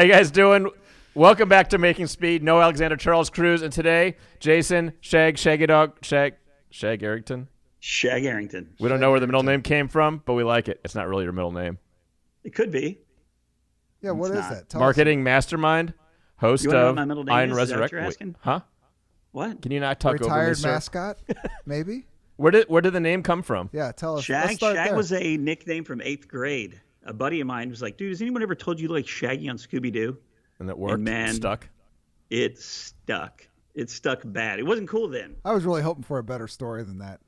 you guys doing? Welcome back to Making Speed. No Alexander Charles Cruz, and today, Jason, Shaggy Dog, Shag Arrington. Shag Arrington. We don't know where the middle name came from, but we like it. It's not really your middle name. It could be. Yeah, what is that? Tell Marketing mastermind, host of my middle name Iron is? Is that what you're Resurrection. asking? Huh? What? Can you not talk over me, Retired sir? mascot, maybe? Where did the name come from? Yeah, tell us. Shag. Let's start Shag there. was a nickname from 8th grade. A buddy of mine was like, dude, has anyone ever told you like Shaggy on Scooby-Doo? And that worked. And man, Stuck. It stuck. It stuck bad. It wasn't cool then. I was really hoping for a better story than that.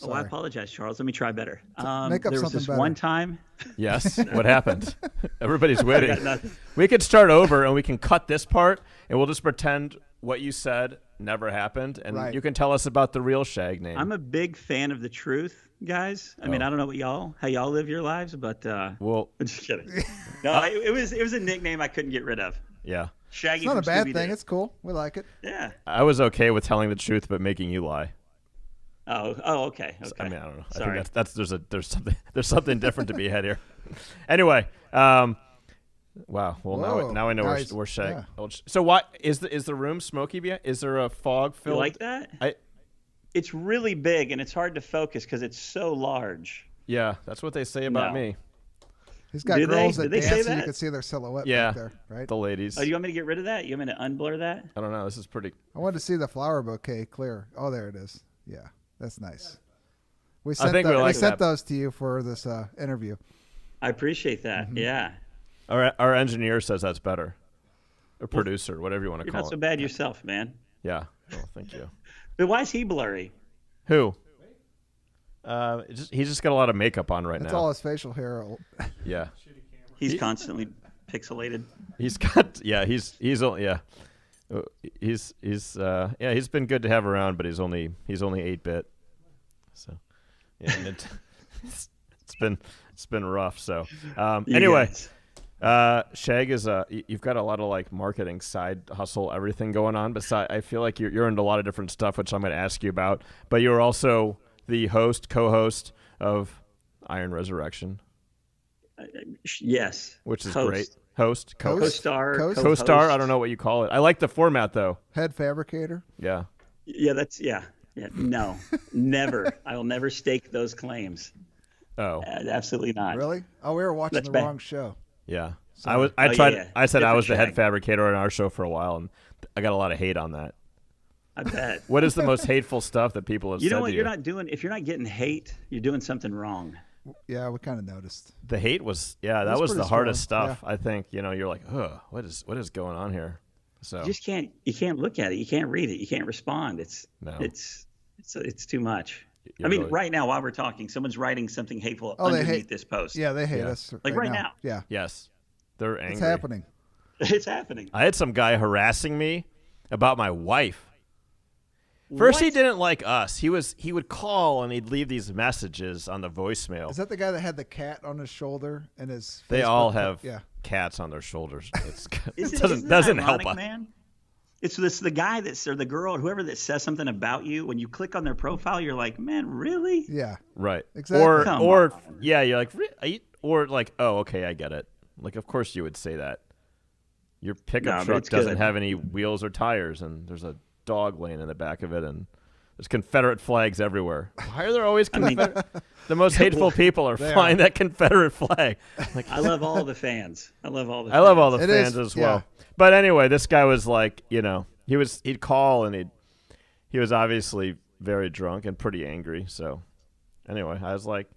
Oh, I apologize, Charles. Let me try better. Make up there was something this better. one time. Yes. What happened? Everybody's I witty. got nothing. We could start over and we can cut this part and we'll just pretend what you said never happened, and Right. you can tell us about the real Shag name. I'm a big fan of the truth, guys. I mean, I don't know how y'all live your lives, but well, I'm just kidding. No, it was a nickname I couldn't get rid of. yeah. Shaggy. It's not a from bad Scooby-Doo. thing. It's cool. We like it. Yeah. I was okay with telling the truth but making you lie. Oh, okay. I mean, I don't know. Sorry. I think there's something different to be had here. Anyway, wow. Well, Whoa, now I know guys, where Shag. yeah. Oh, so what is the room smoky? Is there a fog filled? You like that? It's really big and it's hard to focus because it's so large. Yeah, that's what they say about No. me. He's got Did they? girls Did that they say dance, and you that? can see their silhouette Yeah, back there, right? the ladies. Oh, you want me to get rid of that? You want me to unblur that? I don't know. This is pretty. I wanted to see the flower bouquet clear. Oh, there it is. Yeah, that's nice. We I think we like sent that. those to you for this interview. I appreciate that. Mm-hmm. Yeah. Our engineer says that's better. A producer, whatever you want to You're call not it. so bad yourself, man. Yeah. Well, thank you. But why is he blurry? Who? He's just got a lot of makeup on right That's now. all his facial hair. Yeah. He's constantly pixelated. He's got he's yeah. He's been good to have around, but he's only 8-bit. So yeah, and it's been rough. So anyway, Shag is you've got a lot of like marketing side hustle, everything going on. Besides, I feel like you're into a lot of different stuff, which I'm going to ask you about. But you're also the co-host of Iron Resurrection. Yes. Which is Host. great. Host, Co-star. co-star. I don't know what you call it. I like the format though. Head fabricator. Yeah. Yeah, yeah. No, never. I will never stake those claims. Oh. Absolutely not. Really? Oh, we were watching That's the bad. wrong show. Yeah. Sorry. I Oh, tried. yeah. I said I was the Different head fabricator on our show for a while, and I got a lot of hate on that. I bet. What is the most hateful stuff that people have You said know what to you're not doing? If you're not getting hate, you're doing something wrong. Yeah, we kind of noticed. The hate was that was was the pretty hardest strong, stuff. I think you're like, ugh, what is going on here? So You just can't. You can't look at it. You can't read it. You can't respond. It's too much. You're I mean, really- right now while we're talking, someone's writing something hateful Oh, they underneath hate this post. Yeah, they hate Yeah. us. Like right now. Yeah, yes, they're angry. it's happening. It's happening. I had some guy harassing me about my wife. First, he What? didn't like us. He would call and he'd leave these messages on the voicemail. Is that the guy that had the cat on his shoulder and his? They Facebook all photo? have Yeah. cats on their shoulders. It Isn't doesn't that help ironic, us. man. It's the guy or the girl or whoever that says something about you. When you click on their profile, you're like, man, really? Yeah. Right. Exactly. Come Or on. yeah, you're like, or like, oh, okay, I get it. Like, of course you would say that. Your No, pickup but truck it's doesn't good. have any wheels or tires, and there's a dog laying in the back of it, and there's Confederate flags everywhere. Why are there always Confederate? The most hateful people are They flying that Confederate flag. Like, I love all the fans. I love all the. I love all the It fans is, as well. yeah. But anyway, this guy was like, he'd call and he was obviously very drunk and pretty angry. So anyway, I was like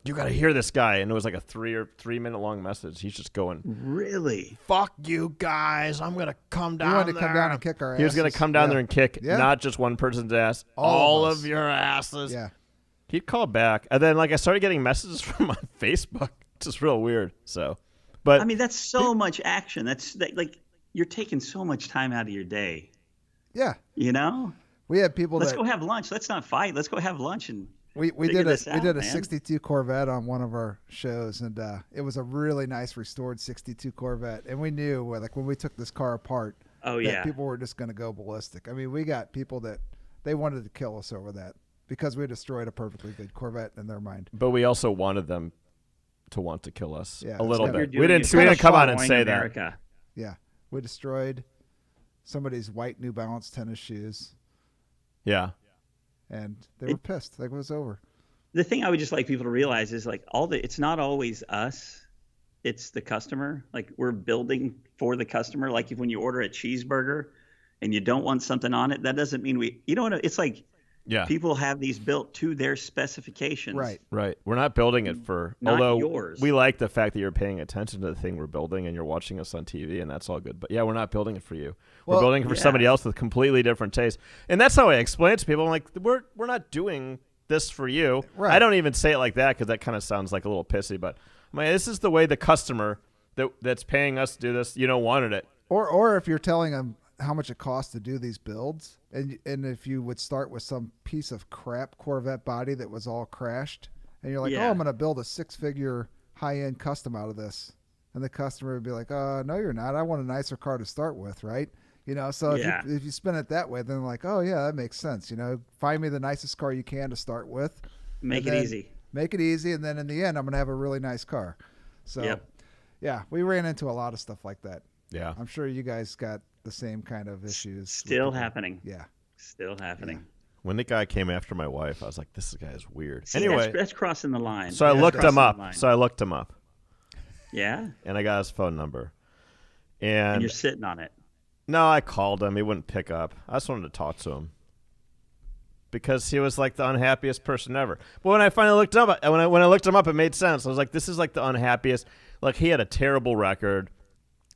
you got to hear this guy, and it was like a 3 minute long message. He's just going, Really? "Fuck you guys! I'm gonna come down." He wanted to there. come down and kick our asses. He was gonna come down Yeah. there and kick Yeah. not just one person's ass, All of of us. your asses. Yeah. He'd call back, and then I started getting messages from on Facebook, just real weird. So, but I mean, that's so much action. That's like you're taking so much time out of your day. Yeah. You know? We had people Let's that go have lunch. Let's not fight. Let's go have lunch and we figure did this we out, did a man. 62 Corvette on one of our shows, and it was a really nice restored 62 Corvette, and we knew when we took this car apart, Oh, that yeah. people were just going to go ballistic. I mean, we got people that they wanted to kill us over that because we destroyed a perfectly good Corvette in their mind. we also wanted them to want to kill us Yeah, a it's little kinda- bit. We didn't come out and say that. America. Yeah, we destroyed somebody's white New Balance tennis shoes, Yeah. and they were pissed. Like it was over. The thing I would just like people to realize is like it's not always us, it's the customer. Like we're building for the customer. Like when you order a cheeseburger and you don't want something on it, that doesn't mean you don't want to. It's like people have these built to their specifications. Right. We're not building it for, Not although yours. we like the fact that you're paying attention to the thing we're building and you're watching us on TV, and that's all good. But yeah, we're not building it for you. We're building it for somebody else with completely different taste. And that's how I explain it to people. I'm like, we're not doing this for you. Right. I don't even say it like that because that kind of sounds like a little pissy, but I'm like, this is the way the customer that's paying us to do this, wanted it. Or if you're telling them how much it costs to do these builds, and if you would start with some piece of crap Corvette body that was all crashed, and you're like, oh, I'm going to build a 6-figure high-end custom out of this, and the customer would be like, no, you're not. I want a nicer car to start with, right? So if you spin it that way, then like, oh yeah, that makes sense. Find me the nicest car you can to start with. Make it easy. Make it easy, and then in the end, I'm going to have a really nice car. So, yeah, we ran into a lot of stuff like that. Yeah. I'm sure you guys got the same kind of issues. Still happening. Yeah. Still happening. Yeah. When the guy came after my wife, I was like, this guy is weird. See, anyway, that's crossing the line. So I looked him up. Yeah? And I got his phone number. And you're sitting on it. No, I called him. He wouldn't pick up. I just wanted to talk to him because he was like the unhappiest person ever. But when I finally looked him up, when I looked him up, it made sense. I was like, this is like the unhappiest. Like he had a terrible record.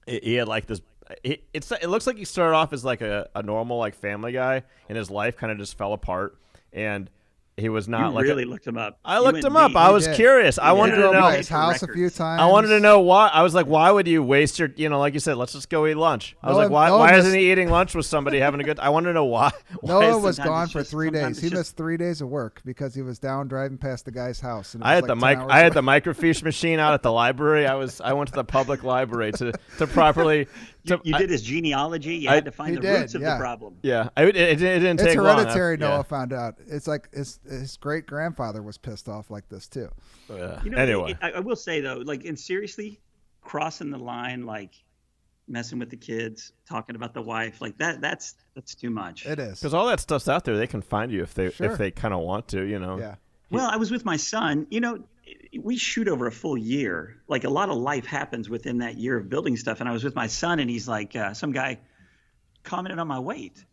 He had like this. It looks like he started off as like a normal like family guy, and his life kind of just fell apart. And he was not you like really looked him up. I looked him up. I was curious. I wanted to know his house a few times. I wanted to know why. I was like, why would you waste your, like you said, let's just go eat lunch. I was like, why isn't he eating lunch with somebody having a good? I wanted to know why. Noah was gone for 3 days. He missed 3 days of work because he was down driving past the guy's house. And I had the microfiche machine out at the library. I went to the public library to properly. You did his genealogy. You had to find the roots of the problem. Yeah, it didn't take long. It's hereditary. Noah found out. It's like his great grandfather was pissed off like this too. Anyway, I will say though, like, and seriously, crossing the line, like messing with the kids, talking about the wife, like that's too much. It is because all that stuff's out there. They can find you if they kind of want to. Yeah. Well, I was with my son. We shoot over a full year. Like a lot of life happens within that year of building stuff. And I was with my son, and he's like, some guy commented on my weight.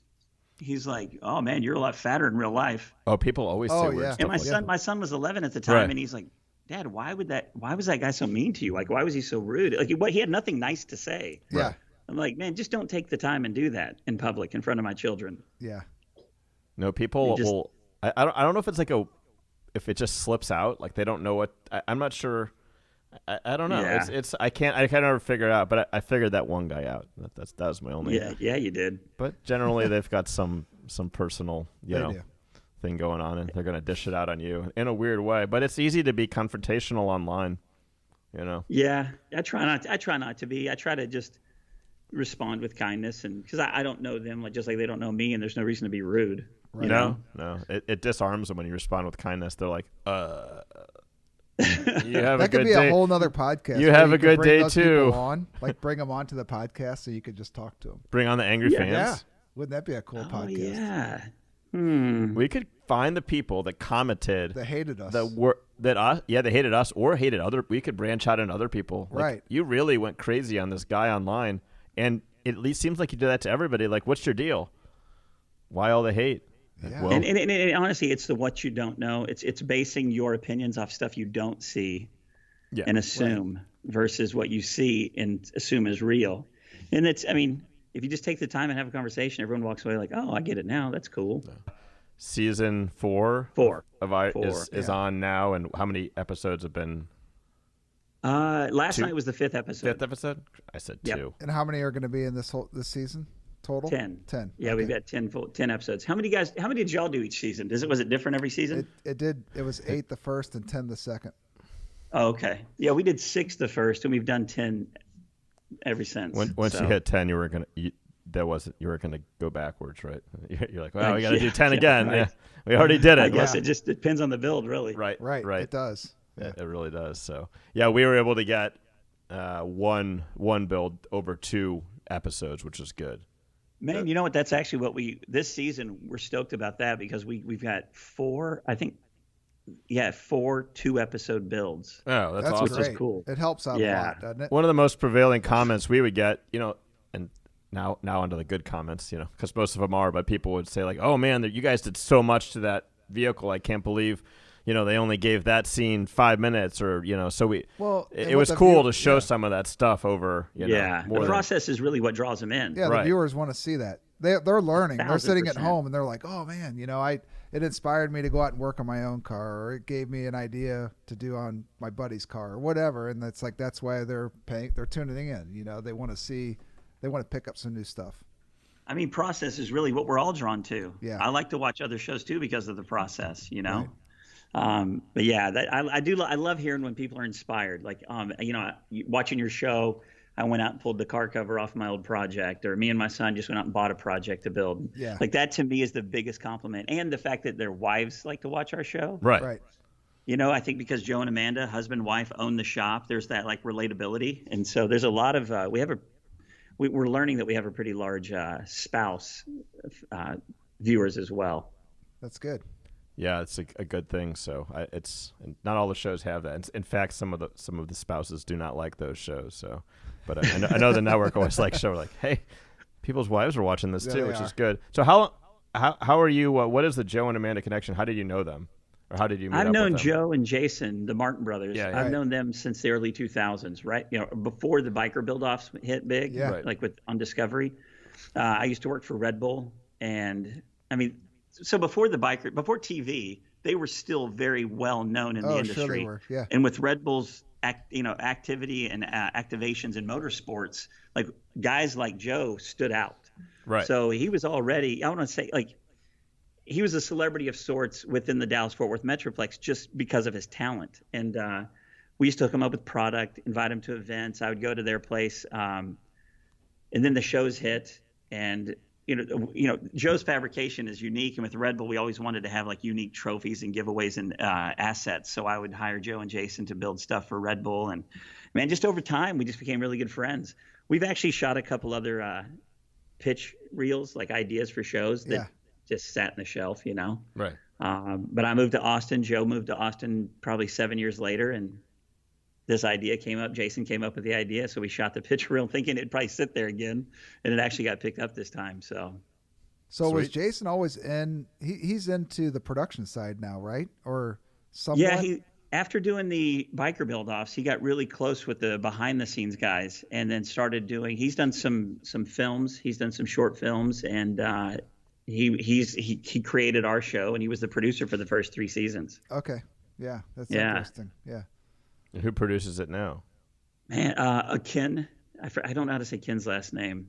He's like, "Oh man, you're a lot fatter in real life." Oh, people always say weird stuff. And my son was 11 at the time, and he's like, "Dad, why was that guy so mean to you? Like, why was he so rude? Like, he had nothing nice to say." Yeah. I'm like, man, just don't take the time and do that in public in front of my children. Yeah. No, people will. I don't know if it's like if it just slips out, like they don't know what. I'm not sure. I don't know. Yeah. I can't never figure it out. But I figured that one guy out. That was my only. Yeah, you did. But generally, they've got some personal thing going on, and they're gonna dish it out on you in a weird way. But it's easy to be confrontational online. Yeah, I try not to be. I try to just respond with kindness, and because I don't know them, just like they don't know me, and there's no reason to be rude. Right. No, it disarms them when you respond with kindness. They're like, you have that could be a whole nother podcast. You have a good day too. Bring them on to the podcast so you could just talk to them. Bring on the angry fans. Yeah, wouldn't that be a cool podcast? Yeah. We could find the people that commented that hated us. They hated us or hated other. We could branch out into other people. Like, right. You really went crazy on this guy online, and it at least seems like you do that to everybody. Like, what's your deal? Why all the hate? Yeah. Well, and honestly, it's the what you don't know. It's basing your opinions off stuff you don't see and assume versus what you see and assume is real. And if you just take the time and have a conversation, everyone walks away like, oh, I get it now. That's cool. Season 4 is on now, and how many episodes have been? Last 2? night was the 5th episode. 5th episode? I said 2. And how many are going to be in this season? Total 10. Yeah, okay. we've got 10 episodes. How many did y'all do each season? Was it different every season? It did. It was 8 the first and 10 the second. Oh, okay. Yeah, we did 6 the first, and we've done 10 ever since. Once you hit 10, you were gonna go backwards, right? You're like, wow, we got to do 10 again. Right. Yeah, we already did it. I guess it just depends on the build, really. Right. It does. Yeah. It really does. So yeah, we were able to get one build over 2 episodes, which is good. Man, you know what? That's actually what this season, we're stoked about that because we've got 4 2-episode builds. Oh, that's awesome. great. Which is cool. It helps out a lot, doesn't it? One of the most prevailing comments we would get, and now onto the good comments, because most of them are, but people would say like, "Oh man, you guys did so much to that vehicle. I can't believe, they only gave that scene 5 minutes," or so we. Well, it was cool to show some of that stuff over. The process is really what draws them in. Yeah, the viewers want to see that. They're learning. They're sitting at 1000%. home and they're like, "Oh man, it inspired me to go out and work on my own car, or it gave me an idea to do on my buddy's car, or whatever." And that's why they're tuning in. They want to see, they want to pick up some new stuff. I mean, process is really what we're all drawn to. Yeah. I like to watch other shows too because of the process. Right. But yeah, I love hearing when people are inspired. Like, watching your show, I went out and pulled the car cover off my old project, or me and my son just went out and bought a project to build. Yeah. Like that to me is the biggest compliment. And the fact that their wives like to watch our show. Right. Right. I think because Joe and Amanda, husband, wife, own the shop, there's that like relatability. And so there's a lot of, we're learning that we have a pretty large spouse viewers as well. That's good. Yeah, it's a good thing. So it's not all the shows have that. In fact, some of the spouses do not like those shows. So, but I know the network always likes show like, hey, people's wives are watching this too, which is good. So how are you? What is the Joe and Amanda connection? How did you know them, or how did you meet up I've known with them? Joe and Jason, the Martin brothers. Yeah, I've known them since the early 2000s, right? Before the biker build-offs hit big, like on Discovery. I used to work for Red Bull, and I mean. So before TV, they were still very well known in the industry. Sure they were. Yeah. And with Red Bull's activity and activations in motorsports, like guys like Joe stood out. Right. So he was already, I want to say, like, he was a celebrity of sorts within the Dallas-Fort Worth Metroplex just because of his talent. And we used to hook him up with product, invite him to events. I would go to their place, and then the shows hit, and Joe's fabrication is unique, and with Red Bull, we always wanted to have like unique trophies and giveaways and assets. So I would hire Joe and Jason to build stuff for Red Bull, and man, just over time, we just became really good friends. We've actually shot a couple other pitch reels, like ideas for shows that just sat in the shelf, Right. But I moved to Austin. Joe moved to Austin probably 7 years later, and this idea came up. Jason came up with the idea, so we shot the pitch reel thinking it'd probably sit there again, and it actually got picked up this time. So was Jason always in? He's into the production side now, right? Or somewhat? Yeah, after doing the biker build-offs, he got really close with the behind-the-scenes guys, and then started doing. He's done some films. He's done some short films, and he created our show, and he was the producer for the first 3 seasons. Okay, yeah, that's interesting. Yeah. And who produces it now? Man, Ken. I don't know how to say Ken's last name.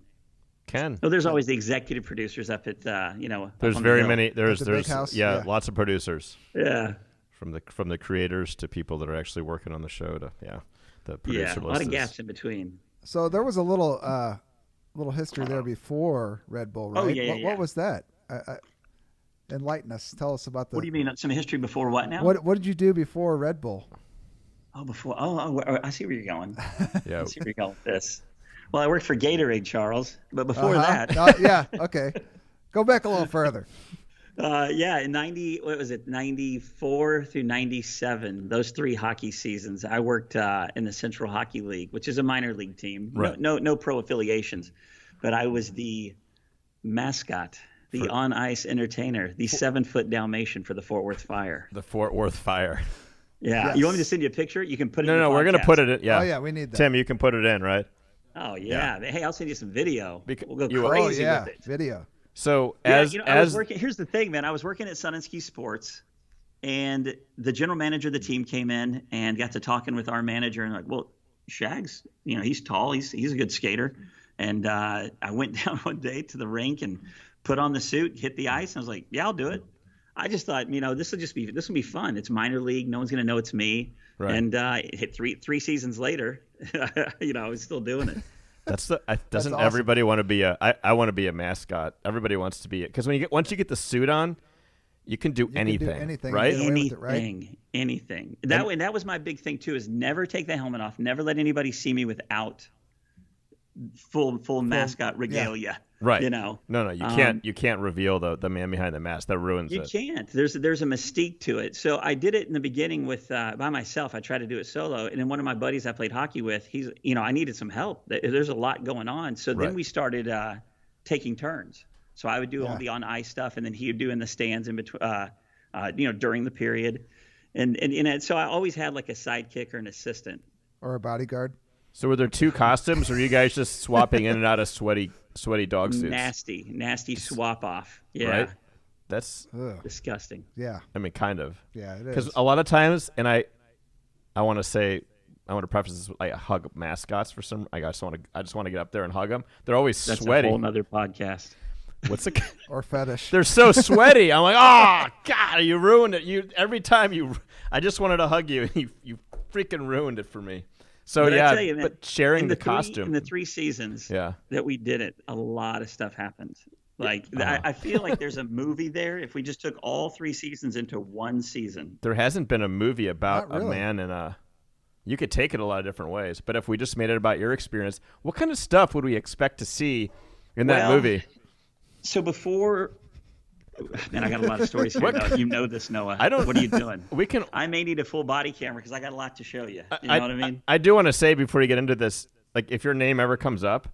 Ken. Oh, there's always the executive producers up at There's very many. There's big house? Yeah, lots of producers. Yeah. From the creators to people that are actually working on the show to the producer list. A lot of gaps in between. So there was a little history there before Red Bull, right? Oh yeah. What was that? Enlighten us. Tell us about the. What do you mean? Some history before what now? What did you do before Red Bull? I see where you're going. Yeah. I see where you're going with this. Well, I worked for Gatorade, Charles, but before that. Yeah, okay. Go back a little further. In 94 through 97, those 3 hockey seasons, I worked in the Central Hockey League, which is a minor league team. Right. No pro affiliations, but I was the mascot, the on-ice entertainer, the 7-foot Dalmatian for the Fort Worth Fire. The Fort Worth Fire. Yeah. Yes. You want me to send you a picture? You can put it in No, the we're going to podcast. put it in. Yeah. Oh, yeah, we need that. Tim, you can put it in, right? Oh, yeah. Hey, I'll send you some video. We'll go you will. crazy with it. Video. So I was working. Here's the thing, man. I was working at Sun and Ski Sports, and the general manager of the team came in and got to talking with our manager, and like, well, Shag's, he's tall, he's a good skater, and I went down one day to the rink and put on the suit, hit the ice, and I was like, yeah, I'll do it. I just thought, this will be fun. It's minor league, no one's gonna know it's me, right. And it hit three seasons later, I was still doesn't awesome. Everybody want to be I want to be a mascot. Everybody wants to be it because once you get the suit on, You can do anything, can do anything, right? get away with it, right? Anything. That was my big thing too. Is never take the helmet off. Never let anybody see me without full mascot regalia. Right. No, you can't reveal the man behind the mask. That ruins it. You can't. There's a mystique to it. So I did it in the beginning with by myself. I tried to do it solo, and then one of my buddies I played hockey with, I needed some help. There's a lot going on. So then we started taking turns. So I would do all the on ice stuff, and then he would do in the stands in between, during the period, and so I always had like a sidekick or an assistant or a bodyguard. So were there two costumes, or were you guys just swapping in and out of sweaty dog suits? Nasty swap off. Yeah. Right? That's disgusting. Yeah. I mean, kind of. Yeah, it is. Because a lot of times, and I want to preface this with, I hug mascots for some. I just want to get up there and hug them. They're always sweaty. That's a whole nother podcast. What's the or fetish? They're so sweaty. I'm like, oh God, you ruined it. Every time I just wanted to hug you, and you freaking ruined it for me. So but yeah, you, man, but sharing the costume in the 3 seasons that we did it, a lot of stuff happened. Like I feel like there's a movie there if we just took all 3 seasons into one season. There hasn't been a movie about really. a man and a. You could take it a lot of different ways, but if we just made it about your experience, what kind of stuff would we expect to see in that movie? So before. Man, I got a lot of stories here. You know this, Noah. I don't. What are you doing? I may need a full body camera because I got a lot to show you. You know what I mean? I do want to say before you get into this, like if your name ever comes up,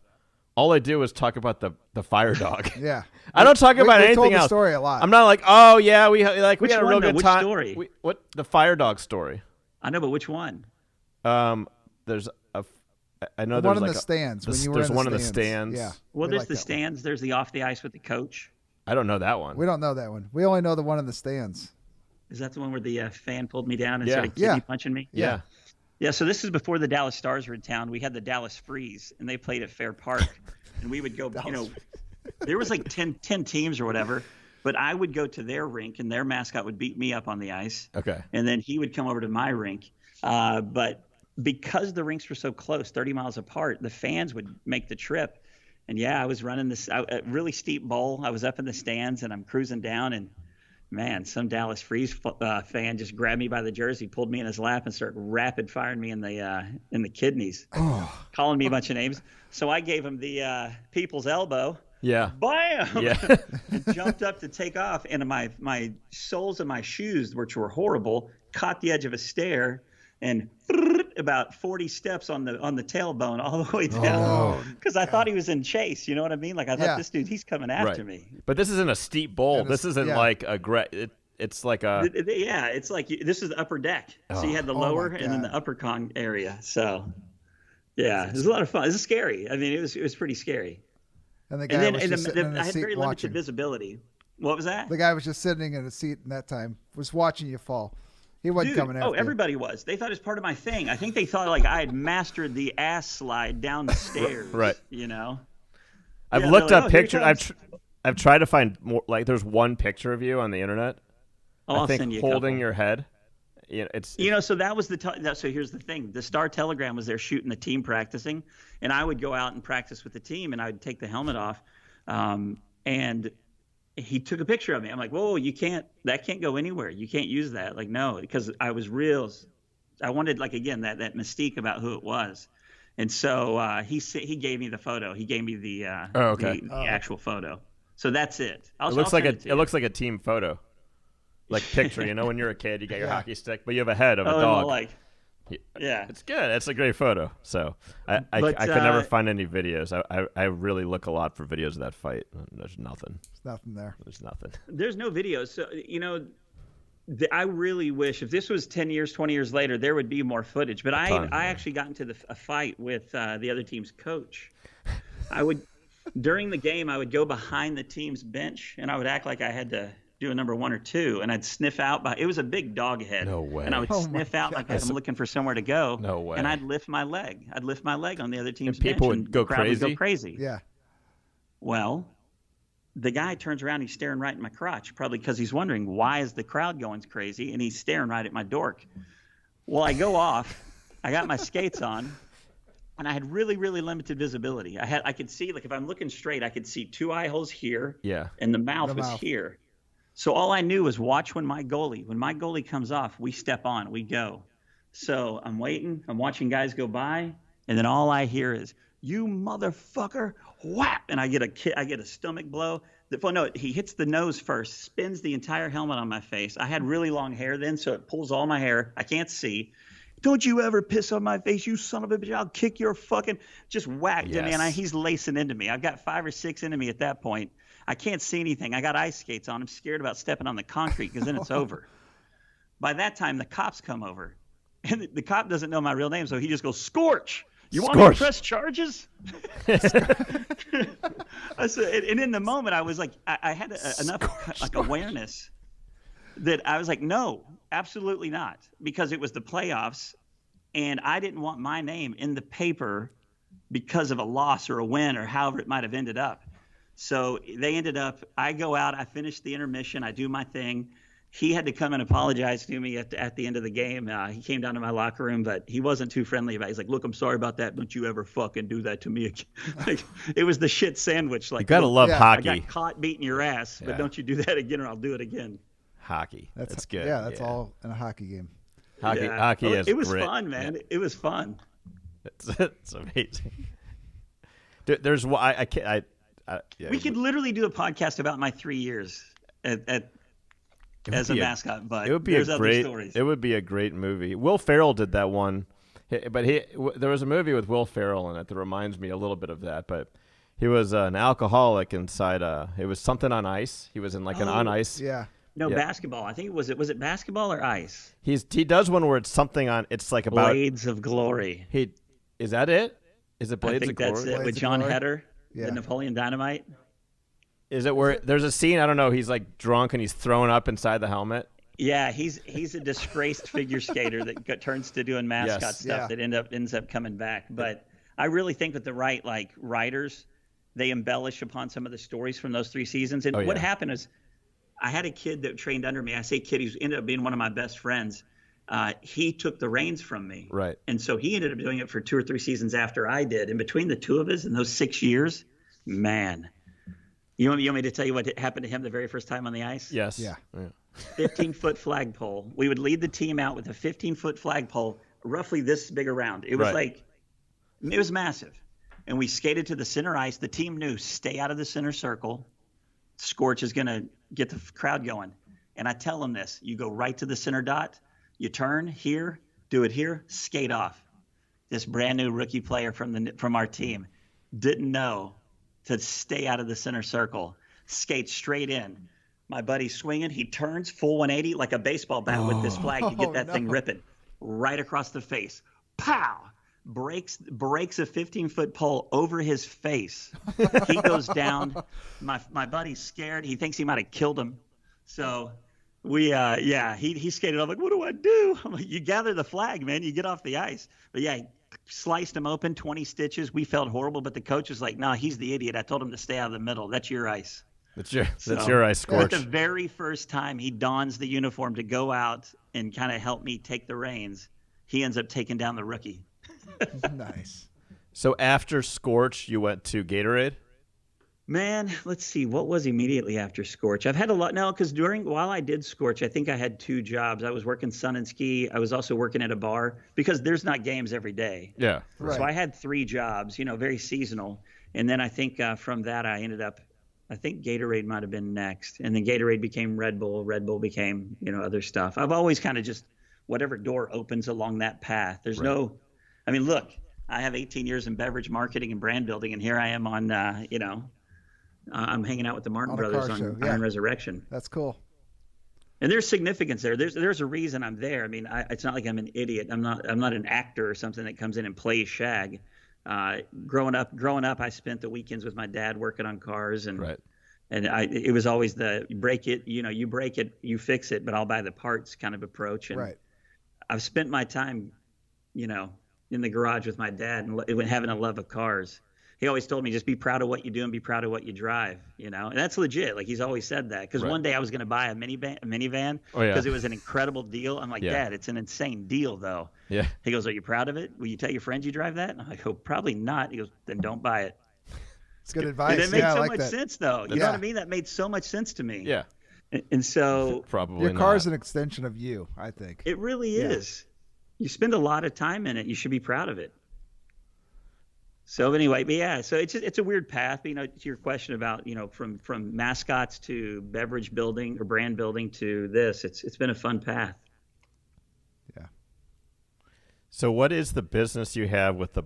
all I do is talk about the fire dog. Yeah. I don't talk about anything told else. The story a lot. I'm not like, oh yeah, we had a real good Which time. Story? What the fire dog story? I know, but which one? There's I know the there's one in like the stands. When you were there's in one the in the stands. stands. Yeah. Well, there's the stands. There's the off the ice with the coach. I don't know that one. We don't know that one. We only know the one in the stands. Is that the one where the fan pulled me down and started kidney punching me? Yeah. Yeah, so this is before the Dallas Stars were in town. We had the Dallas Freeze, and they played at Fair Park. And we would go, there was like 10 teams or whatever, but I would go to their rink, and their mascot would beat me up on the ice. Okay. And then he would come over to my rink. But because the rinks were so close, 30 miles apart, the fans would make the trip. And I was running this a really steep bowl. I was up in the stands, and I'm cruising down, and man, some Dallas Freeze fan just grabbed me by the jersey, pulled me in his lap, and started rapid firing me in the kidneys, calling me a bunch of names. So I gave him the people's elbow. Yeah. Bam! Yeah. And jumped up to take off, and my soles of my shoes, which were horrible, caught the edge of a stair, and about 40 steps on the tailbone all the way down because I thought he was in chase. You know what I mean? Like I thought this dude, he's coming after me. But this isn't a steep bowl. This isn't like a it's like a it's like this is the upper deck. So you had the lower and then the upper con area. So it was a lot of fun. It was scary. I mean, it was pretty scary. And the guy was just sitting in I a had seat very watching. limited visibility. What was that? The guy was just sitting in a seat in that time, was watching you fall. He wasn't coming after you. Everybody was. They thought it was part of my thing. I think they thought like I had mastered the ass slide down the stairs. Right. You know? I've looked up pictures. I've tried to find more. Like, there's one picture of you on the internet. I'll send you a holding couple. your head. So that was so here's the thing. The Star Telegram was there shooting the team practicing, and I would go out and practice with the team, and I would take the helmet off, and he took a picture of me. I'm like, whoa, that can't go anywhere. You can't use that. Like, no, because I wanted, like, again, that mystique about who it was. And so he gave me the photo. He gave me the actual photo. So that's it. It looks like a team photo, like picture. You know, when you're a kid, you got your hockey stick, but you have a head of a dog. It's good. It's a great photo. So I could never find any videos. I really look a lot for videos of that fight. There's nothing. There's nothing there. There's nothing. There's no videos. So, I really wish if this was 10 years, 20 years later, there would be more footage. But I actually got into a fight with the other team's coach. During the game, I would go behind the team's bench, and I would act like I had to do a number 1 or 2, and I'd sniff out. It was a big dog head. No way. And I would sniff out like I'm looking for somewhere to go. No way. And I'd lift my leg. I'd lift my leg on the other team's and people bench. would go crazy? Would go crazy. Yeah. Well, the guy turns around. He's staring right at my crotch, probably because he's wondering, why is the crowd going crazy? And he's staring right at my dork. Well, I go off. I got my skates on. And I had really, really limited visibility. I could see, like, if I'm looking straight, I could see 2 eye holes here. Yeah. And the mouth was here. So all I knew was watch when my goalie comes off, we step on, we go. So I'm waiting, I'm watching guys go by, and then all I hear is, "You motherfucker!" Whap! And I get a stomach blow. No, he hits the nose first, spins the entire helmet on my face. I had really long hair then, so it pulls all my hair. I can't see. "Don't you ever piss on my face, you son of a bitch! I'll kick your fucking." Just whacked him, man. He's lacing into me. I've got 5 or 6 into me at that point. I can't see anything. I got ice skates on. I'm scared about stepping on the concrete because then it's over. By that time, the cops come over. And the cop doesn't know my real name, so he just goes, "Scorch, you want me to press charges?" I said, and in the moment, I was like, I had enough like awareness that I was like, no, absolutely not, because it was the playoffs, and I didn't want my name in the paper because of a loss or a win or however it might have ended up. So they ended up, I go out, I finish the intermission, I do my thing. He had to come and apologize to me at the end of the game. He came down to my locker room, but he wasn't too friendly about it. He's like, "Look, I'm sorry about that. Don't you ever fucking do that to me again." Like, it was the shit sandwich. Like, you gotta love hockey. I got caught beating your ass, but don't you do that again or I'll do it again. Hockey. That's good. Yeah, that's all in a hockey game. Hockey is It was grit. fun, man. Yeah. It was fun. It's amazing. There's why I can't. We could literally do a podcast about my 3 years as a mascot, but there's other stories. It would be a great movie. Will Ferrell did that one, but there was a movie with Will Ferrell in it that reminds me a little bit of that. But he was an alcoholic inside it was something on ice. He was in like an on ice. Yeah. No, basketball. I think was it basketball or ice? He does one where it's something on. It's like about Blades of Glory. Is that it? Is it Blades of Glory? I think that's it with John Heder, the Napoleon Dynamite. Is it where there's a scene? I don't know. He's like drunk and he's throwing up inside the helmet. Yeah, he's a disgraced figure skater that turns to doing mascot stuff that ends up coming back. But I really think that the right writers, they embellish upon some of the stories from those 3 seasons. And what happened is, I had a kid that trained under me. I say kid, he's ended up being one of my best friends. He took the reins from me. Right. And so he ended up doing it for 2 or 3 seasons after I did. And between the two of us in those 6 years, man. You want me to tell you what happened to him the very first time on the ice? Yes. Yeah. 15-foot flagpole. We would lead the team out with a 15-foot flagpole, roughly this big around. It was it was massive. And we skated to the center ice. The team knew, stay out of the center circle. Scorch is going to get the crowd going. And I tell them this: you go right to the center dot, you turn here, do it here, skate off. This brand new rookie player from our team didn't know to stay out of the center circle, skate straight in. My buddy's swinging. He turns full 180 like a baseball bat with this flag to get that thing ripping right across the face. Pow! Breaks a 15-foot pole over his face. He goes down. My buddy's scared. He thinks he might have killed him. So he skated off like, what do I do? I'm like, you gather the flag, man. You get off the ice. But he sliced him open, 20 stitches. We felt horrible, but the coach was like, no, he's the idiot. I told him to stay out of the middle. That's your ice. That's your ice, Scorch. The very first time he dons the uniform to go out and kind of help me take the reins, he ends up taking down the rookie. Nice. So after Scorch, you went to Gatorade? Man, let's see. What was immediately after Scorch? I've had a lot now because while I did Scorch, I think I had 2 jobs. I was working sun and ski. I was also working at a bar because there's not games every day. Yeah. Right. So I had 3 jobs, very seasonal. And then I think from that I ended up, I think Gatorade might have been next. And then Gatorade became Red Bull. Red Bull became, other stuff. I've always kind of just whatever door opens along that path. There's look, I have 18 years in beverage marketing and brand building, and here I am on, I'm hanging out with the Martin Brothers on Iron Resurrection. That's cool. And there's significance there. There's a reason I'm there. I mean, it's not like I'm an idiot. I'm not an actor or something that comes in and plays Shag. Growing up, I spent the weekends with my dad working on cars, and it was always the break it, you break it, you fix it, but I'll buy the parts kind of approach. And I've spent my time, in the garage with my dad and having a love of cars. He always told me, just be proud of what you do and be proud of what you drive, and that's legit. Like, he's always said that, because one day I was going to buy a minivan because it was an incredible deal. I'm like, Dad, it's an insane deal though. Yeah. He goes, are you proud of it? Will you tell your friends you drive that? And I'm like, oh, probably not. He goes, then don't buy it. It's good advice. And it made so much sense though. You know what I mean? That made so much sense to me. Yeah. And so Probably Your car's not. an extension of you, I think. it really Yeah. is. You spend a lot of time in it. You should be proud of it. So anyway, but yeah, so it's a weird path. But, to your question about from mascots to beverage building or brand building to this, it's been a fun path. Yeah. So what is the business you have with the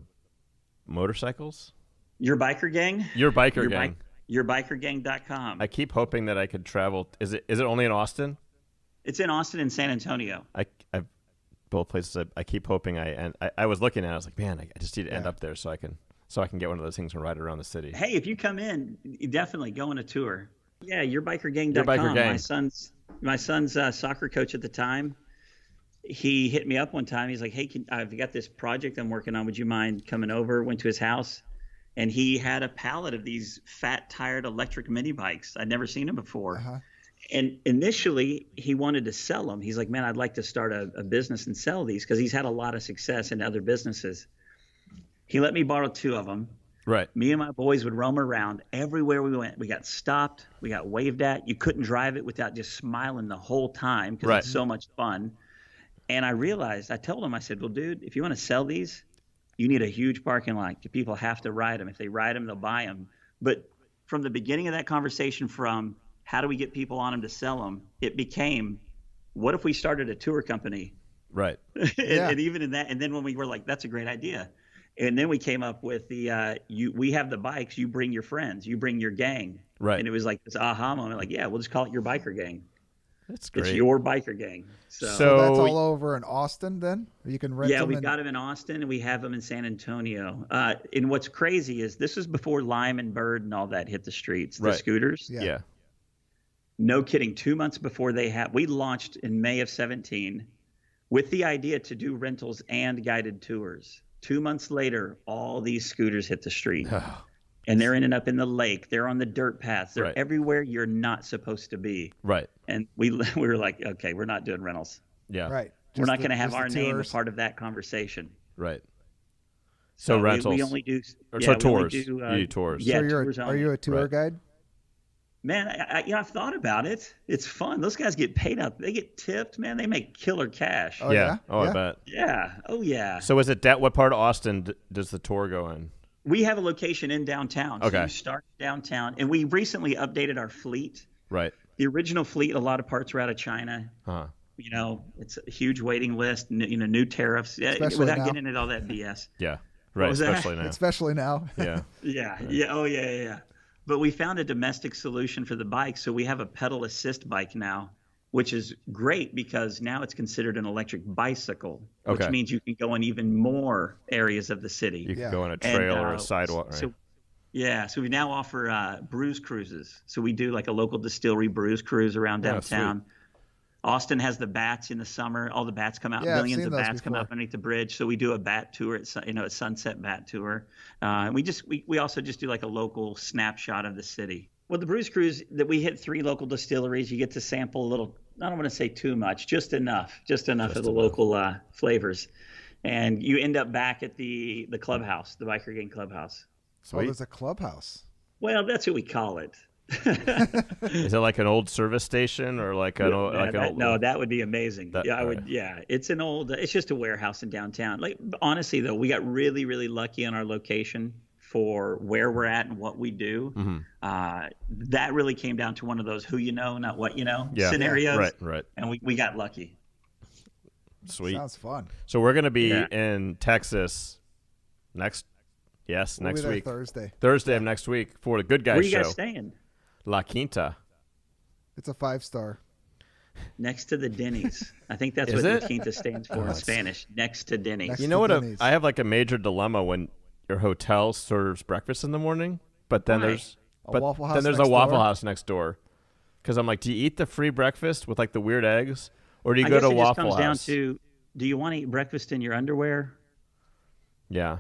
motorcycles? Your biker gang, Your biker gang. yourbikergang.com. I keep hoping that I could travel. Is it only in Austin? It's in Austin and San Antonio. I both places. I keep hoping I was looking at it. I was like, man, I just need to end up there so I can get one of those things and ride around the city. Hey, if you come in, you definitely go on a tour. Yeah, yourbikergang.com. Your biker gang. My son's soccer coach at the time. He hit me up one time. He's like, "Hey, I've got this project I'm working on. Would you mind coming over?" Went to his house, and he had a pallet of these fat, tired electric mini bikes. I'd never seen them before. Uh-huh. And initially, he wanted to sell them. He's like, "Man, I'd like to start a business and sell these," because he's had a lot of success in other businesses. He let me borrow 2 of them. Right. Me and my boys would roam around everywhere we went. We got stopped. We got waved at. You couldn't drive it without just smiling the whole time because it's so much fun. And I told him, I said, well, dude, if you want to sell these, you need a huge parking lot. People have to ride them. If they ride them, they'll buy them. But from the beginning of that conversation, from how do we get people on them to sell them, it became, what if we started a tour company? Right. And even in that, and then when we were like, that's a great idea. And then we came up with we have the bikes, you bring your friends, you bring your gang. Right. And it was like this aha moment, like, yeah, we'll just call it your biker gang. That's great. It's your biker gang. So that's all over in Austin then? You can rent them? Yeah, we've got them in Austin and we have them in San Antonio. And what's crazy is this is before Lime and Bird and all that hit the streets, the scooters. Yeah. No kidding. 2 months before we launched in May of 2017 with the idea to do rentals and guided tours. 2 months later, all these scooters hit the street. And they're ending up in the lake. They're on the dirt paths. They're everywhere you're not supposed to be. Right. And we were like, okay, we're not doing rentals. Yeah. Right. We're not going to have our name a part of that conversation. Right. So rentals. We only do tours. You do tours. Yeah, So tours are you a tour guide? Man, I've thought about it. It's fun. Those guys get paid up. They get tipped, man. They make killer cash. Oh, yeah? Oh, I bet. Yeah. Oh, yeah. So is it what part of Austin does the tour go in? We have a location in downtown. Okay. So you start downtown. And we recently updated our fleet. Right. The original fleet, a lot of parts were out of China. Huh. It's a huge waiting list, new tariffs, without getting into all that BS. Yeah. Right. Especially now. Especially now. Yeah. Yeah. Yeah. Oh, yeah. But we found a domestic solution for the bike. So we have a pedal assist bike now, which is great because now it's considered an electric bicycle, which means you can go in even more areas of the city. You can go on a trail or a sidewalk. Right? So we now offer brews cruises. So we do like a local distillery brews cruise around downtown. Austin has the bats in the summer. All the bats come out. Millions of bats come out underneath the bridge. So we do a bat tour at Sunset Bat Tour. And we also just do like a local snapshot of the city. Well, the Brews Cruise that we hit 3 local distilleries. You get to sample a little. I don't want to say too much, just enough of the local flavors, and you end up back at the clubhouse, the Biker Gang Clubhouse. So there's a clubhouse. Well, that's what we call it. Is it like an old service station or like an old? No, that would be amazing. I would. Yeah, it's an old. It's just a warehouse in downtown. Like honestly, though, we got really, really lucky on our location for where we're at and what we do. Mm-hmm. That really came down to one of those who you know, not what you know scenarios. Right. And we got lucky. Sweet. Sounds fun. So we're going to be in Texas next week. Thursday of next week for the Good Guys Show. Where are you guys staying? La Quinta. It's a 5-star. Next to the Denny's. I think that's what La Quinta stands for in Spanish. Next to Denny's. You know what? I have like a major dilemma when your hotel serves breakfast in the morning, but then there's a Waffle House next door. Because I'm like, do you eat the free breakfast with like the weird eggs, or do you go to Waffle House? Down to, do you want to eat breakfast in your underwear? Yeah.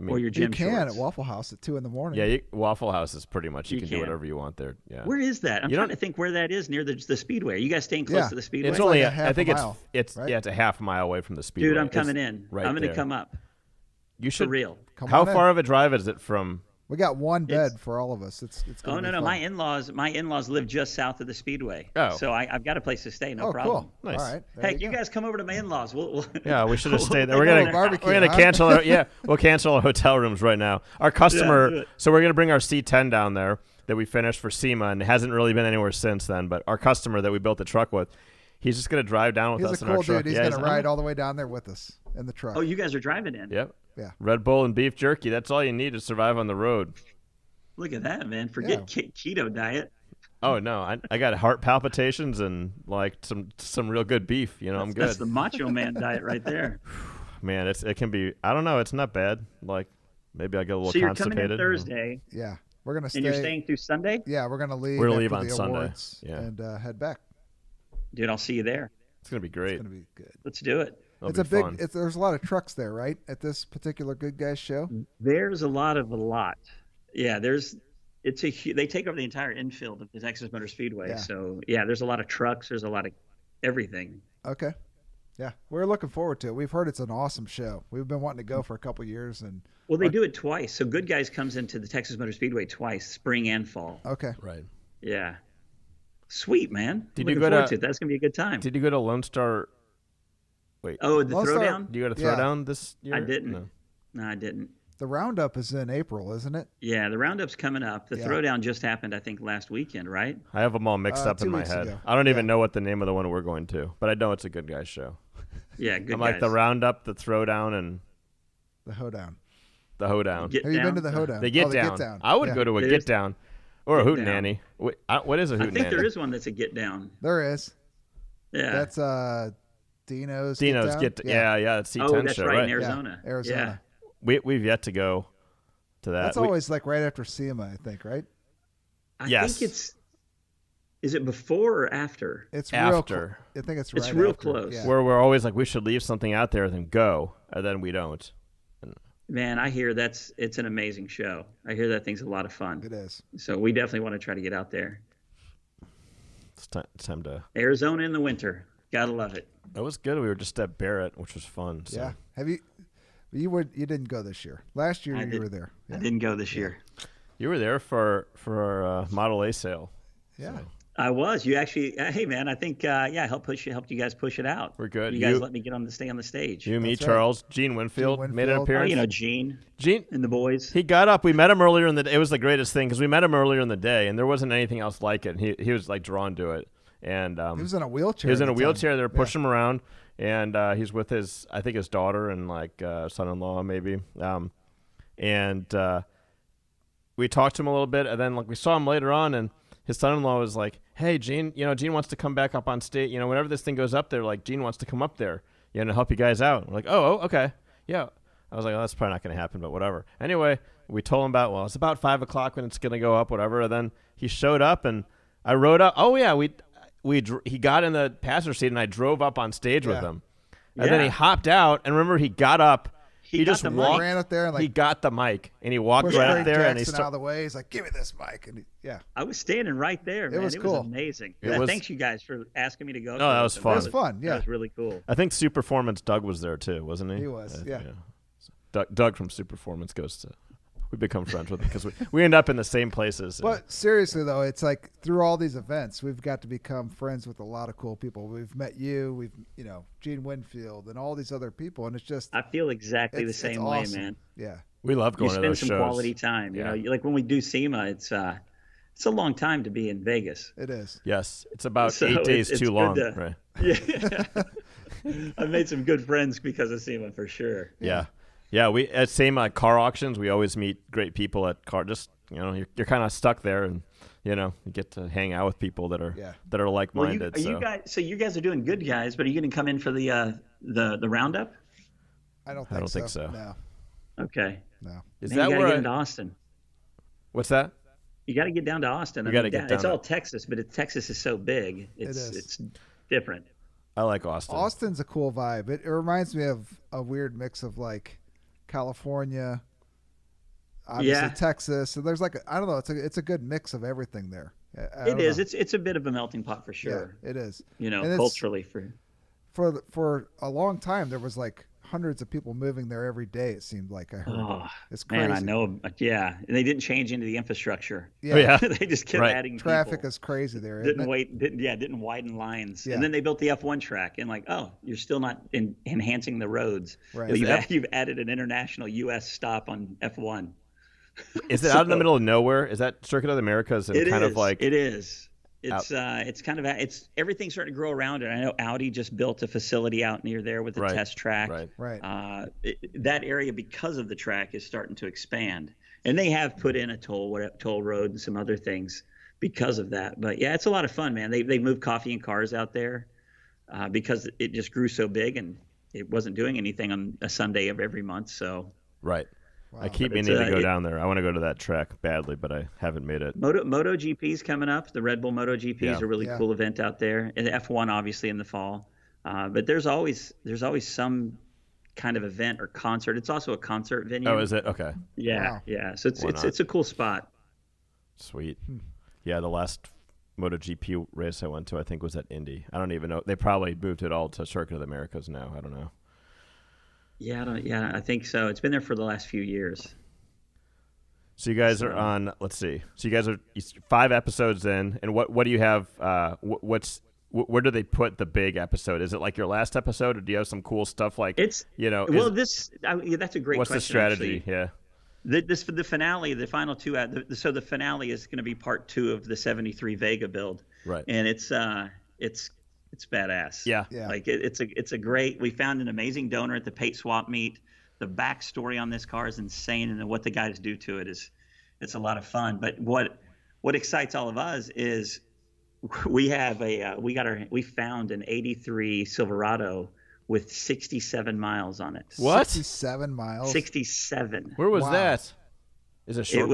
Or your gym shorts? You can at Waffle House at 2 a.m. Yeah, Waffle House is pretty much you can do whatever you want there. Yeah. Where is that? I'm trying to think where that is near the Speedway. Are you guys staying close to the Speedway? It's only I think it's a half a mile away from the Speedway. Dude, I'm coming in. Right I'm going to come up. You should. For real. How far of a drive is it from We got one bed for all of us. It's Oh, gonna be no. fun. My in-laws live just south of the Speedway. Oh. So I've got a place to stay. No problem. Cool. Nice. All right. Hey, you guys come over to my in-laws. Yeah, we should have stayed there. we'll We're go gonna barbecue, we're gonna huh? cancel. We'll cancel our hotel rooms right now. Our customer. do it. So we're gonna bring our C10 down there that we finished for SEMA, and it hasn't really been anywhere since then. But our customer that we built the truck with, he's just gonna drive down with He's us a in our cool truck. dude. He's Yeah, gonna ride all the way down there with us in the truck. Oh, you guys are driving in. Yep. Yeah. Red Bull and beef jerky. That's all you need to survive on the road. Look at that, man. Forget keto diet. Oh no, I got heart palpitations and like some real good beef. I'm good. That's the macho man diet right there. Man, it can be. I don't know. It's not bad. Like maybe I get a little So you're constipated. coming in Thursday, Yeah. We're gonna stay. and you're staying through Sunday? Yeah, we're gonna leave. We're gonna after leave on the Sunday. awards Yeah. and head back. Dude, I'll see you there. It's gonna be great. It's gonna be good. Let's do it. It'll It's be a big. fun. There's a lot of trucks there, right? At this particular Good Guys show. There's a lot. Yeah, they take over the entire infield of the Texas Motor Speedway. Yeah. So yeah, there's a lot of trucks. There's a lot of everything. Okay. Yeah, we're looking forward to it. We've heard it's an awesome show. We've been wanting to go for a couple years, and Well, they do it twice. So Good Guys comes into the Texas Motor Speedway twice, spring and fall. okay. Right. Yeah. Sweet, man. Did I'm you looking go forward to- it. That's gonna be a good time. Did you go to Lone Star? Wait. Oh, the Lone Star- throwdown? Did you go to Yeah. Throwdown this year? I didn't. No. No, I didn't. The roundup is in April, isn't it? Yeah, the roundup's coming up. The Yeah. throwdown just happened, I think, last weekend, right? I have them all mixed up 2 in my weeks head. ago. I don't even Yeah. know what the name of the one we're going to, but I know it's a Good Guys show. Yeah, good I'm guys. like the Roundup, the Throwdown, and The hoedown. the Hoedown. Get Have you been down? to the hoedown? The Get oh, the Down. Get Down. I would Yeah. go to a It Get is- Down or a Get Hootenanny. Wait, what is a I Hootenanny? think there is one that's a get down. There is. Yeah. That's Dino's. Dino's Down? Get Yeah, it's C10 oh, that's show, right, in Yeah, Arizona. Arizona. We've yet to go to that. That's always like right after SEMA, I think, right? I Yes. think is it before or after? It's After. I think it's right It's real after. close. Yeah. where we're always like we should leave something out there and then go, and then we don't. Man, I hear it's an amazing show. I hear that thing's a lot of fun. It is. So we definitely want to try to get out there. It's time to. Arizona in the winter. Gotta love it. That was good. We were just at Barrett, which was fun. So. Yeah. Have you? You didn't go this year. Last year you were there. I Yeah. didn't go this year. You were there for our Model A sale. Yeah. I was. You actually, hey man, I think I helped you guys push it out. We're good. You guys You- let me stay on the stage. You, me, That's right. Charles, Gene Winfield, Gene made an Winfield. Oh, appearance. you know, Gene Gene, and the boys. he got up. We met him earlier in the. It was the greatest thing because we met him earlier in the day, and there wasn't anything else like it. He was like drawn to it, and He was in a wheelchair. he was at in a the time. wheelchair. They were pushing him around, and he's with his daughter and like son-in-law maybe. And we talked to him a little bit, and then like we saw him later on, and his son-in-law was like, "Hey, Gene, Gene wants to come back up on stage. Whenever this thing goes up there, like Gene wants to come up there, to help you guys out." We're like, "Oh, okay, yeah." I was like, "Oh, that's probably not going to happen, but whatever." Anyway, we told him it's about 5:00 when it's going to go up, whatever. And then he showed up, and I rode up. Oh yeah, he got in the passenger seat, and I drove up on stage with him. And then he Yeah. hopped out, and remember he got up. He got just the mic. walked. Ran up there and He like got the mic, and he walked pushed right Craig up there, and he Jackson out of the way. He's like, "Give me this mic." And yeah, I was standing right there, man. was It cool. was amazing. It Yeah, was- thanks you guys for asking me to go. No, that was fun. it was fun. That Yeah, was really cool. I think Superformance Doug was there too, wasn't he? He was, yeah. Doug from Superformance goes to. We become friends with him because we end up in the same places. but seriously though, it's like through all these events, we've got to become friends with a lot of cool people. We've met you, Gene Winfield, and all these other people, and it's just I feel exactly the it's same awesome. way, man. Yeah, we love You going to spend those some shows. quality time. Yeah. Like when we do SEMA, it's a long time to be in Vegas. it is. Yes, it's about So 8 days it's too good long. to- Right. Yeah. I've made some good friends because of SEMA for sure. Yeah. We at same car auctions. We always meet great people at car. Just you're kind of stuck there, and you get to hang out with people that are Yeah. like-minded. So you guys are doing Good Guys, but are you going to come in for the roundup? I don't I don't so. think so. No, Okay. no. Is Man, that you gotta where? get into Austin? What's that? You got to get down to Austin. We gotta get It's down all Texas, but Texas is so big. is. It's different. I like Austin. Austin's a cool vibe. It reminds me of a weird mix of like California, obviously Yeah. Texas. And there's like I don't know. It's a good mix of everything there. I It don't is. know. It's a bit of a melting pot for sure. Yeah, it is. You know, And it's- culturally for. For a long time there was like hundreds of people moving there every day. It seemed like I heard. Oh, It's crazy. man, I know. Yeah, and they didn't change into the infrastructure. Yeah, Oh, yeah. They just kept adding traffic people. is crazy there. Isn't it? Didn't widen lines. Yeah. And then they built the F1 track, and like, oh, you're still not enhancing the roads. Right. But you've added an international U.S. stop on F1. Is it out in the middle of nowhere? Is that Circuit of the Americas and kind of like it is. It's kind of everything's starting to grow around it. I know Audi just built a facility out near there with a test track. Right. That area, because of the track, is starting to expand, and they have put in a toll road and some other things because of that. But yeah, it's a lot of fun, man. They moved coffee and cars out there because it just grew so big, and it wasn't doing anything on a Sunday of every month. So right. Wow. I keep meaning to go down there. I want to go to that track badly, but I haven't made it. MotoGP's coming up. The Red Bull MotoGP is a really Yeah. cool event out there, and F1 obviously in the fall. But there's always some kind of event or concert. It's also a concert venue. Oh, is it? Okay. Yeah, Wow. yeah. So it's a cool spot. Sweet. Yeah, the last MotoGP race I went to, I think, was at Indy. I don't even know. They probably moved it all to Circuit of the Americas now. I don't know. Yeah, I think so. It's been there for the last few years. So you guys are on. Let's see. So you guys are 5 episodes in, and what do you have? Where do they put the big episode? Is it like your last episode, or do you have some cool stuff like that's a great question. What's the strategy? Actually. Yeah. The finale, the final two. So the finale is going to be part 2 of the '73 Vega build, Right. and it's badass. Yeah. Like it's a great. We found an amazing donor at the Pate Swap meet. The backstory on this car is insane, and what the guys do to it it's a lot of fun. But what excites all of us is we have we found an '83 Silverado with 67 miles on it. What? 67 miles. 67. Where was Wow. that? Is it short?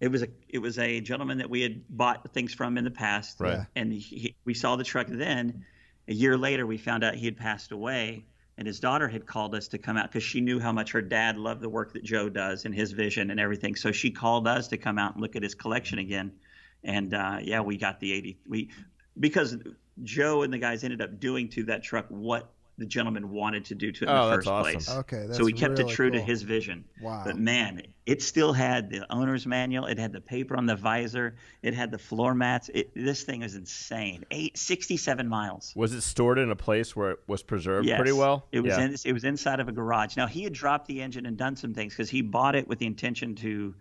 It was a gentleman that we had bought things from in the past, Right. Yeah. and we saw the truck then. A year later, we found out he had passed away, and his daughter had called us to come out because she knew how much her dad loved the work that Joe does and his vision and everything. So she called us to come out and look at his collection again. And we got the 80. Because Joe and the guys ended up doing to that truck what the gentleman wanted to do to it in the that's first awesome. place. Okay, that's so we kept really it true to cool. his vision. Wow. But man, it still had the owner's manual. It had the paper on the visor. It had the floor mats. This thing is insane. 67 miles. Was it stored in a place where it was preserved Yes. pretty well? It was it was inside of a garage. Now he had dropped the engine and done some things because he bought it with the intention to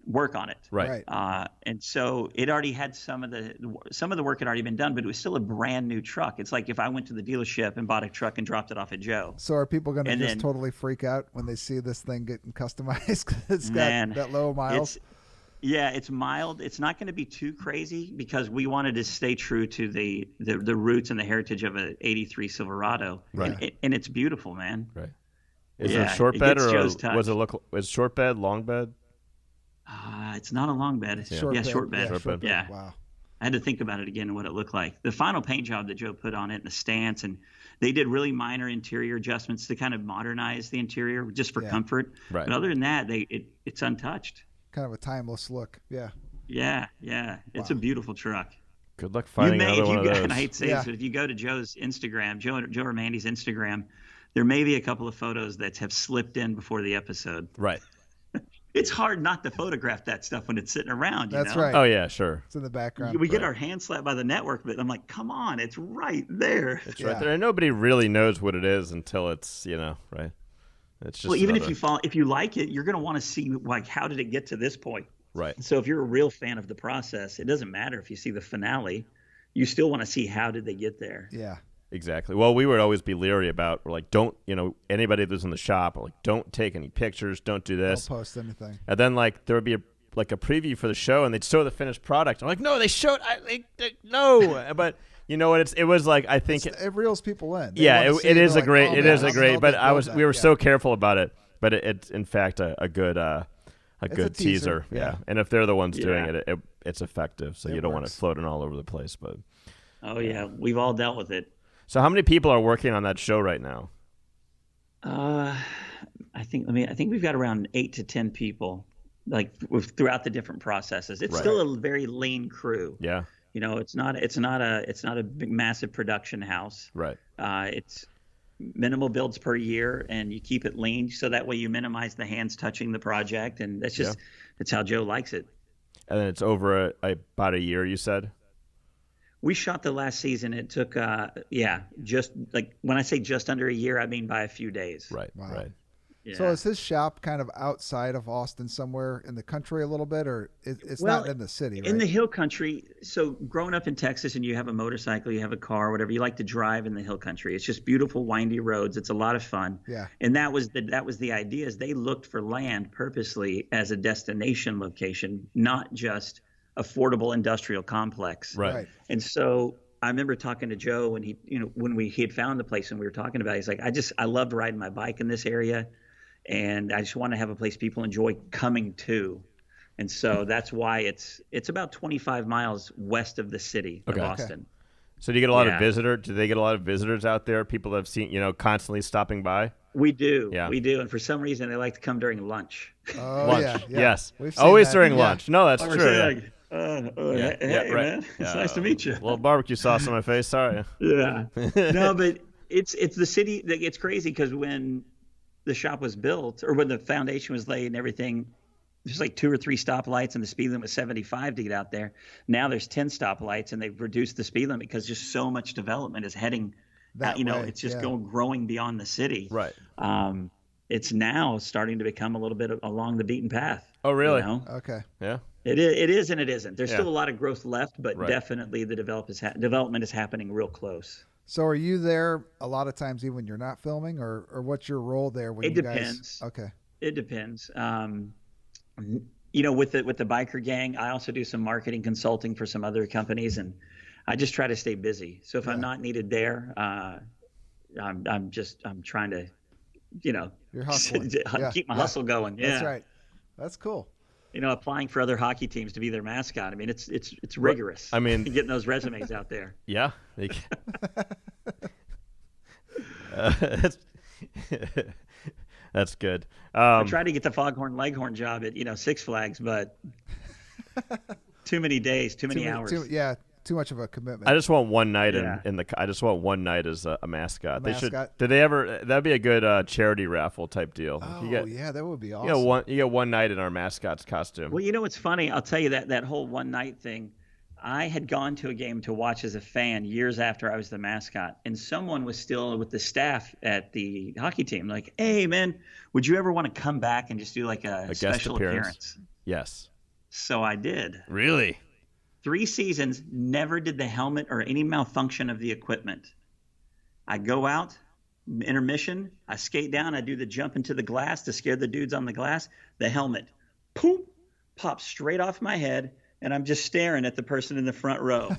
work on it. Right. And so it already had some of the work had already been done, but it was still a brand new truck. It's like if I went to the dealership and bought a truck and dropped it off at Joe. So are people going to And just then- totally freak out when they see this thing getting customized? 'Cause it's got that low miles. It's mild. It's not going to be too crazy because we wanted to stay true to the roots and the heritage of an '83 Silverado. Right. And it's beautiful, man. Right. Is it Yeah, a short it bed gets or Joe's touch. was it look? Is short bed, long bed? It's not a long bed. It's short bed. Short bed. Yeah. Wow. I had to think about it again and what it looked like. The final paint job that Joe put on it and the stance, and they did really minor interior adjustments to kind of modernize the interior just for comfort. Right. But other than that, it's untouched. Kind of a timeless look. Yeah. Yeah. It's a beautiful truck. Good luck finding another one of those. And I hate to say this, but if you go to Joe's Instagram, Joe or Mandy's Instagram, there may be a couple of photos that have slipped in before the episode. Right. It's hard not to photograph that stuff when it's sitting around. That's know? right. Oh yeah, sure. It's in the background. We get our hands slapped by the network, but I'm like, come on, it's right there. It's right there, and nobody really knows what it is until it's right. It's just Even if you like it, you're going to want to see like how did it get to this point. right. So if you're a real fan of the process, it doesn't matter if you see the finale. You still want to see how did they get there. Yeah. Exactly. Well, we would always be leery about. We're like, don't anybody that's in the shop, we're like, don't take any pictures, don't do this, Don't post anything. and then like there would be a preview for the show, and they'd show the finished product. I'm like, no, they showed, no, but you know what? It was like I think It reels people in. it is a great, but we were so so careful about it. But it's in fact a good a teaser, yeah. And if they're the ones doing Yeah. it's effective. So It you don't want it works. floating all over the place. But Oh yeah, we've all dealt with it. so how many people are working on that show right now? I think we've got around 8 to 10 people, like throughout the different processes. It's Right. still a very lean crew. Yeah. It's not a big massive production house. Right. minimal builds per year, and you keep it lean so that way you minimize the hands touching the project, and that's how Joe likes it. And then it's over about a year, you said? We shot the last season. It took just like, when I say just under a year, I mean by a few days. Right. Wow. Right. Yeah. So is his shop kind of outside of Austin somewhere in the country a little bit, or it's not in the city, right? In the hill country. So growing up in Texas, and you have a motorcycle, you have a car, whatever, you like to drive in the hill country. It's just beautiful, windy roads. It's a lot of fun. Yeah. And that was the idea, is they looked for land purposely as a destination location, not just affordable industrial complex. Right. And so I remember talking to Joe when he had found the place and we were talking about it. He's like, I loved riding my bike in this area. And I just want to have a place people enjoy coming to. And so that's why it's about 25 miles west of the city of Austin. So do you get a lot of visitors? Do they get a lot of visitors out there? People that have seen, constantly stopping by? We do. Yeah. We do. And for some reason, they like to come during lunch. Oh, lunch. yeah. Yes. We've seen Always that. during lunch. No, that's true. Like, hey, right. man. It's nice to meet you. Little barbecue sauce on my face. Sorry. Yeah. No, but it's the city that gets crazy, because when the shop was built, or when the foundation was laid and everything, there's like 2 or 3 stoplights, and the speed limit was 75 to get out there. Now there's 10 stoplights, and they've reduced the speed limit because just so much development is heading That way. way, It's just yeah. growing beyond the city. Right. It's now starting to become a little bit along the beaten path. Oh, really? Okay. Yeah. It is and it isn't. There's Yeah. still a lot of growth left, but Right. definitely the development is happening real close. So are you there a lot of times even when you're not filming, or what's your role there when It you depends. guys? Okay. It depends. With the biker gang, I also do some marketing consulting for some other companies, and I just try to stay busy. So if I'm not needed there, I'm trying to, You're hustling. keep my hustle going. Yeah. That's right. That's cool. Applying for other hockey teams to be their mascot. I mean, it's rigorous. I mean, getting those resumes out there. Yeah. That's good. I tried to get the Foghorn Leghorn job at Six Flags, but too many days, too many hours. Too much of a commitment. I just want one night I just want one night as a mascot. They should. Did they ever? That'd be a good charity raffle type deal. Oh, that would be awesome. You get one night in our mascot's costume. Well, what's funny? I'll tell you that whole one night thing. I had gone to a game to watch as a fan years after I was the mascot, and someone was still with the staff at the hockey team. Like, hey, man, would you ever want to come back and just do like a special guest appearance? Yes. So I did. Really? 3 seasons, never did the helmet or any malfunction of the equipment. I go out, intermission, I skate down, I do the jump into the glass to scare the dudes on the glass. The helmet, poof, pops straight off my head, and I'm just staring at the person in the front row.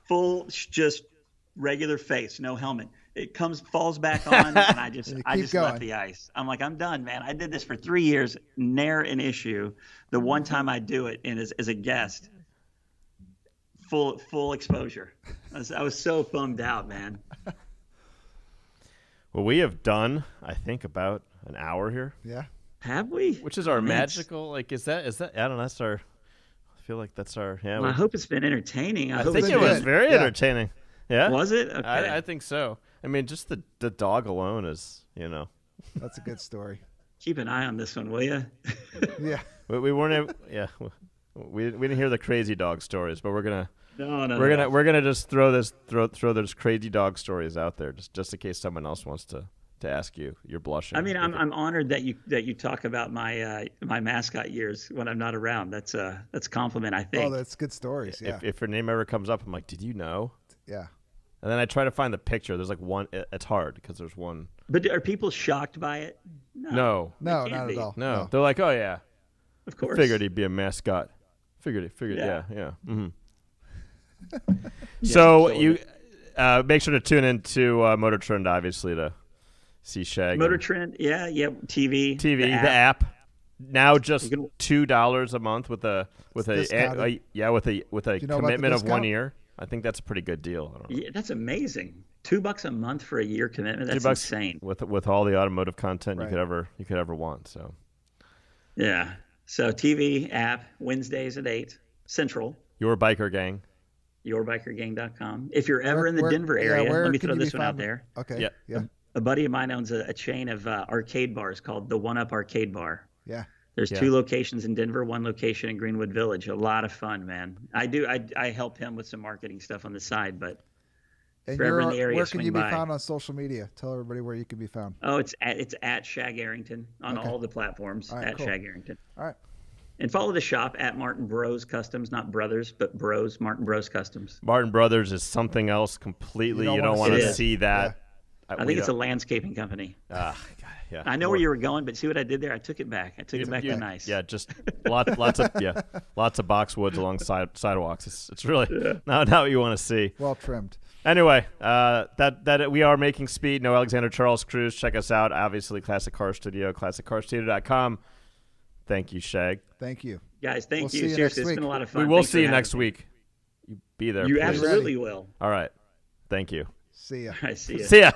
Full, just regular face, no helmet. It falls back on, and I just left the ice. I'm like, I'm done, man. I did this for 3 years, ne'er an issue. The one time I do it, and as a guest, full exposure. I was so bummed out, man. Well, we have done, I think, about an hour here. Yeah. Have we? Which is our magical, is that, I don't know, that's our, I feel like that's our, Well, I hope it's been entertaining. I think it was very entertaining. Yeah. Was it? Okay. I think so. I mean, just the dog alone is, That's a good story. Keep an eye on this one, will you? Yeah. We weren't able, we didn't hear the crazy dog stories, but we're gonna just throw those crazy dog stories out there just in case someone else wants to ask you. You're blushing. I mean, I'm honored that you talk about my my mascot years when I'm not around. That's a compliment, I think. Oh, that's good stories. Yeah. If her name ever comes up, I'm like, did you know? Yeah. And then I try to find the picture. There's like one. It's hard because there's one. But are people shocked by it? No, not at all. No, they're like, oh yeah, of course. Figured he'd be a mascot. Figured. Yeah. Mm-hmm. So you make sure to tune into Motor Trend, obviously, to see Shag. Motor Trend, yeah, TV, the app. Now just $2 a month with a commitment of 1 year. I think that's a pretty good deal. I don't know. Yeah, that's amazing. $2 a month for a year commitment. That's insane. With all the automotive content you could ever want. So yeah. So TV app Wednesdays at 8 Central. Your Biker Gang. Yourbikergang.com. If you're ever in the Denver area, let me throw this one out there. Okay. Yeah. a buddy of mine owns a chain of arcade bars called the One Up Arcade Bar. Yeah. There's 2 locations in Denver, 1 location in Greenwood Village. A lot of fun, man. I help him with some marketing stuff on the side, but And if you're ever in the area, where can swing you be by. found on social media? Tell everybody where you can be found. Oh, it's at Shag Arrington on Okay. all the platforms, All right, at cool. Shag Arrington. All right. And follow the shop at Martin Bros Customs, not Brothers, but Bros, Martin Bros Customs. Martin Brothers is something else completely. You don't want to see that. I think it's a landscaping company. Yeah. I know where you were going, but see what I did there? I took it back. I took it back to nice. Yeah, just lots of boxwoods along sidewalks. It's really not what you want to see. Well trimmed. Anyway, that we are making speed. No Alexander Charles Cruz. Check us out. Obviously, Classic Car Studio, classiccarstudio.com. Thank you, Shag. Thank you. Guys, thank We'll see you. you Seriously, next it's been a week. lot of fun. We will Thanks see for you having next me. week. You be there. You please. absolutely will. All right. Thank you. See ya. I see you. See ya.